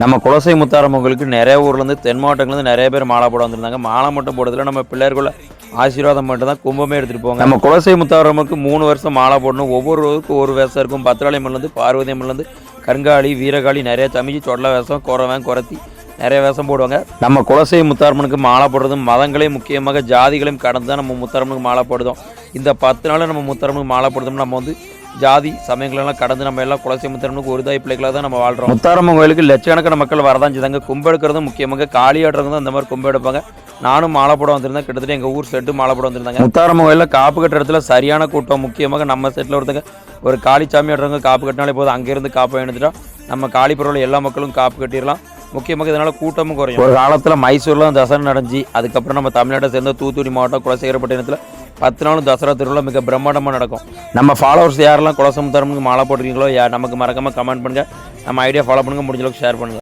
நம்ம குலசை முத்தாரம்மங்களுக்கு நிறைய ஊர்லேருந்து தென் மாவட்டங்கள்லேருந்து நிறைய பேர் மாலை போட வந்திருந்தாங்க. மாலை மட்டும் போடுறதுல நம்ம பிள்ளைகளுக்குள்ள ஆசீர்வாதம் மட்டும் தான் கும்பமே எடுத்துகிட்டு போவாங்க. நம்ம குலசை முத்தாரம்மக்கு 3 வருஷம் மாலை போடணும். ஒவ்வொருவருக்கும் ஒரு வேஷம் இருக்கும். பத்திராளியம்மன்லேருந்து பார்வதியம்மன்லேருந்து கருங்காளி வீரகாளி நிறைய தமிழ் சொடல வேஷம் குறவன் குறத்தி நிறைய வேஷம் போடுவாங்க. நம்ம குலசை முத்தாரம்மனுக்கு மாலை போடுறதும் மதங்களையும் முக்கியமாக ஜாதிகளையும் கடந்து தான் நம்ம முத்தாரம்மனுக்கு மாலை போடுறோம். இந்த 10 நாள் நம்ம முத்தாரம்மனுக்கு மாலை போடுறோம்னா நம்ம வந்து ஜாதி சமயங்களெல்லாம் கடந்து நம்ம எல்லாம் குலசை முத்தாரம்மனுக்கு ஒரு தாய் பிள்ளைகளாக தான் நம்ம வாழ்கிறோம். முத்தாரம்மன் கோயிலுக்கு லட்சக்கணக்கான மக்கள் வரதான் செய்தாங்க. கும்பெடுக்கிறதும் முக்கியமாக காளி ஆடுறவங்க தான் இந்த மாதிரி கும்பு எடுப்பாங்க. நானும் மாலை போட வந்திருந்தேன். கிட்டத்தட்ட எங்கள் ஊர் செட்டு மாலை போட வந்திருந்தாங்க. முத்தாரம்மன் கோயிலில் காப்பு கட்டுற இடத்துல சரியான கூட்டம். முக்கியமாக நம்ம செட்டில் ஒருத்தங்க ஒரு காளிச்சாமி ஆடுறவங்க காப்பு கட்டினாலே போதும். அங்கேருந்து காப்பு எடுத்துட்டா நம்ம காளிப்புறவில் எல்லா மக்களும் காப்பு கட்டிடலாம். முக்கியமாக இதனால் கூட்டமும் குறையும். ஒரு காலத்தில் மைசூரில் தசரா நடந்துச்சு. அதுக்கப்புறம் நம்ம தமிழ்நாட்டை சேர்ந்த தூத்துக்குடி மாவட்டம் குலசேகரப்பட்டினத்தில் 10 நாளும் தசரா திருவிழா மிக பிரம்மாண்டமாக நடக்கும். நம்ம ஃபாலோவர்ஸ் யாரெல்லாம் குலசை முத்தாரம்மனுக்கு மாலை போட்டிருக்கீங்களோ நமக்கு மறக்காமல் கமெண்ட் பண்ணுங்கள். நம்ம ஐடியா ஃபாலோ பண்ணுங்கள். முடிஞ்ச அளவுக்கு ஷேர் பண்ணுங்கள்.